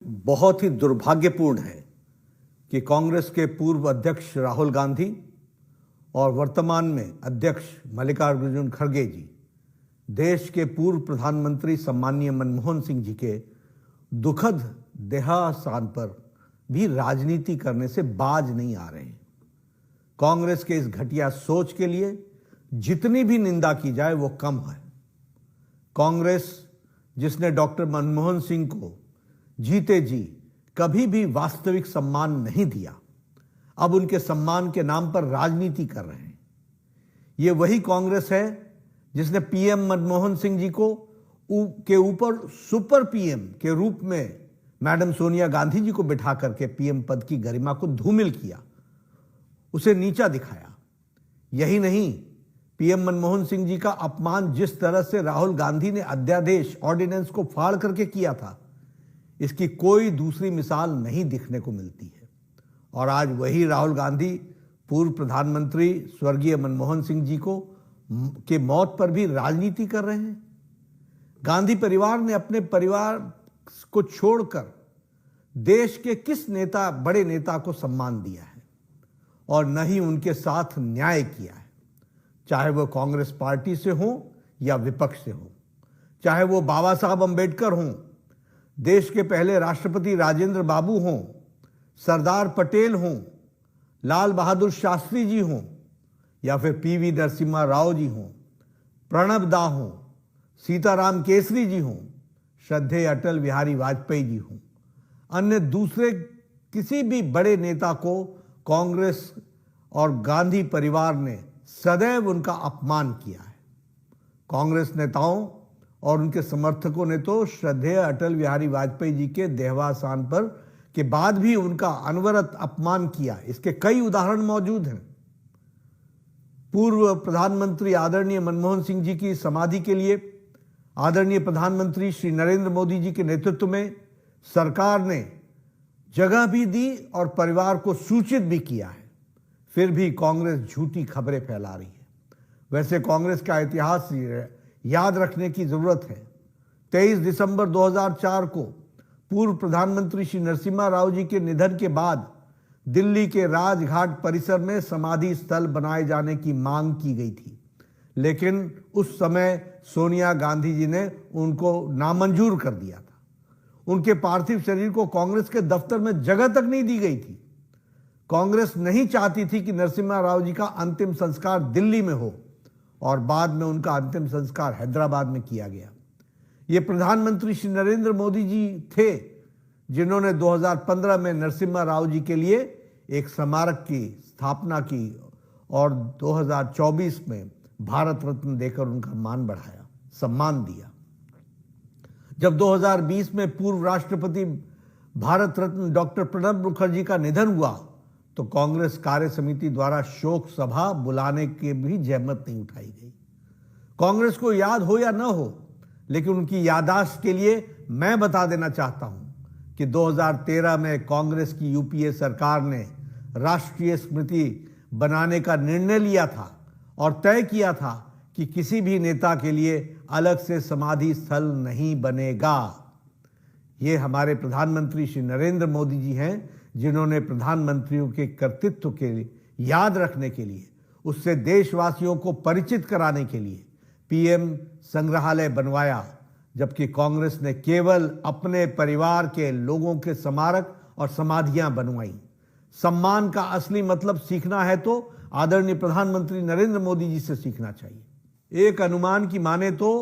बहुत ही दुर्भाग्यपूर्ण है कि कांग्रेस के पूर्व अध्यक्ष राहुल गांधी और वर्तमान में अध्यक्ष मल्लिकार्जुन खड़गे जी देश के पूर्व प्रधानमंत्री सम्माननीय मनमोहन सिंह जी के दुखद देहावसान पर भी राजनीति करने से बाज नहीं आ रहे हैं। कांग्रेस के इस घटिया सोच के लिए जितनी भी निंदा की जाए वो कम है। कांग्रेस जिसने डॉक्टर मनमोहन सिंह को जीते जी कभी भी वास्तविक सम्मान नहीं दिया, अब उनके सम्मान के नाम पर राजनीति कर रहे हैं। ये वही कांग्रेस है जिसने पीएम मनमोहन सिंह जी को के ऊपर सुपर पीएम के रूप में मैडम सोनिया गांधी जी को बिठा करके पीएम पद की गरिमा को धूमिल किया, उसे नीचा दिखाया। यही नहीं, पीएम मनमोहन सिंह जी का अपमान जिस तरह से राहुल गांधी ने अध्यादेश ऑर्डिनेंस को फाड़ करके किया था, इसकी कोई दूसरी मिसाल नहीं दिखने को मिलती है। और आज वही राहुल गांधी पूर्व प्रधानमंत्री स्वर्गीय मनमोहन सिंह जी के मौत पर भी राजनीति कर रहे हैं। गांधी परिवार ने अपने परिवार को छोड़कर देश के किस बड़े नेता को सम्मान दिया है और न ही उनके साथ न्याय किया है, चाहे वो कांग्रेस पार्टी से हो या विपक्ष से हो, चाहे वो बाबा साहब अंबेडकर हों, देश के पहले राष्ट्रपति राजेंद्र बाबू हों, सरदार पटेल हों, लाल बहादुर शास्त्री जी हों या फिर पीवी नरसिम्हा राव जी हों, प्रणब दा हों, सीताराम केसरी जी हों, श्रद्धेय अटल बिहारी वाजपेयी जी हों, अन्य दूसरे किसी भी बड़े नेता को कांग्रेस और गांधी परिवार ने सदैव उनका अपमान किया है। कांग्रेस नेताओं और उनके समर्थकों ने तो श्रद्धेय अटल बिहारी वाजपेयी जी के देहावसान पर के बाद भी उनका अनवरत अपमान किया। इसके कई उदाहरण मौजूद हैं। पूर्व प्रधानमंत्री आदरणीय मनमोहन सिंह जी की समाधि के लिए आदरणीय प्रधानमंत्री श्री नरेंद्र मोदी जी के नेतृत्व में सरकार ने जगह भी दी और परिवार को सूचित भी किया है, फिर भी कांग्रेस झूठी खबरें फैला रही है। वैसे कांग्रेस का इतिहास याद रखने की जरूरत है। 23 दिसंबर 2004 को पूर्व प्रधानमंत्री श्री नरसिम्हा राव जी के निधन के बाद दिल्ली के राजघाट परिसर में समाधि स्थल बनाए जाने की मांग की गई थी, लेकिन उस समय सोनिया गांधी जी ने उनको नामंजूर कर दिया था। उनके पार्थिव शरीर को कांग्रेस के दफ्तर में जगह तक नहीं दी गई थी। कांग्रेस नहीं चाहती थी कि नरसिम्हा राव जी का अंतिम संस्कार दिल्ली में हो और बाद में उनका अंतिम संस्कार हैदराबाद में किया गया। ये प्रधानमंत्री श्री नरेंद्र मोदी जी थे जिन्होंने 2015 में नरसिम्हा राव जी के लिए एक स्मारक की स्थापना की और 2024 में भारत रत्न देकर उनका मान बढ़ाया, सम्मान दिया। जब 2020 में पूर्व राष्ट्रपति भारत रत्न डॉक्टर प्रणब मुखर्जी का निधन हुआ तो कांग्रेस कार्य समिति द्वारा शोक सभा बुलाने की भी जहमत नहीं उठाई गई। कांग्रेस को याद हो या न हो, लेकिन उनकी याददाश्त के लिए मैं बता देना चाहता हूं कि 2013 में कांग्रेस की यूपीए सरकार ने राष्ट्रीय स्मृति बनाने का निर्णय लिया था और तय किया था कि किसी भी नेता के लिए अलग से समाधि स्थल नहीं बनेगा। ये हमारे प्रधानमंत्री श्री नरेंद्र मोदी जी हैं जिन्होंने प्रधानमंत्रियों के कर्तृत्व के लिए याद रखने के लिए, उससे देशवासियों को परिचित कराने के लिए पीएम संग्रहालय बनवाया, जबकि कांग्रेस ने केवल अपने परिवार के लोगों के स्मारक और समाधियां बनवाई। सम्मान का असली मतलब सीखना है तो आदरणीय प्रधानमंत्री नरेंद्र मोदी जी से सीखना चाहिए। एक अनुमान की माने तो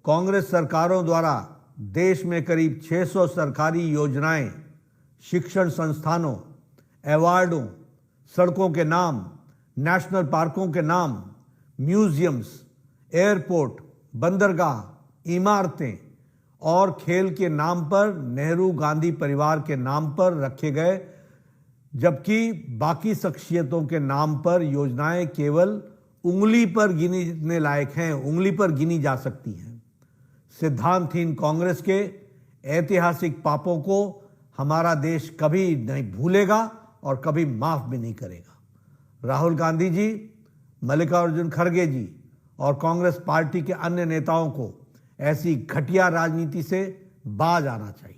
कांग्रेस सरकारों द्वारा देश में करीब 600 सरकारी योजनाएं, शिक्षण संस्थानों, अवार्डों, सड़कों के नाम, नेशनल पार्कों के नाम, म्यूजियम्स, एयरपोर्ट, बंदरगाह, इमारतें और खेल के नाम पर नेहरू गांधी परिवार के नाम पर रखे गए, जबकि बाकी शख्सियतों के नाम पर योजनाएं केवल उंगली पर गिनने लायक हैं, उंगली पर गिनी जा सकती हैं। सिद्धांतहीन कांग्रेस के ऐतिहासिक पापों को हमारा देश कभी नहीं भूलेगा और कभी माफ भी नहीं करेगा। राहुल गांधी जी, मल्लिकार्जुन खड़गे जी और कांग्रेस पार्टी के अन्य नेताओं को ऐसी घटिया राजनीति से बाज आना चाहिए।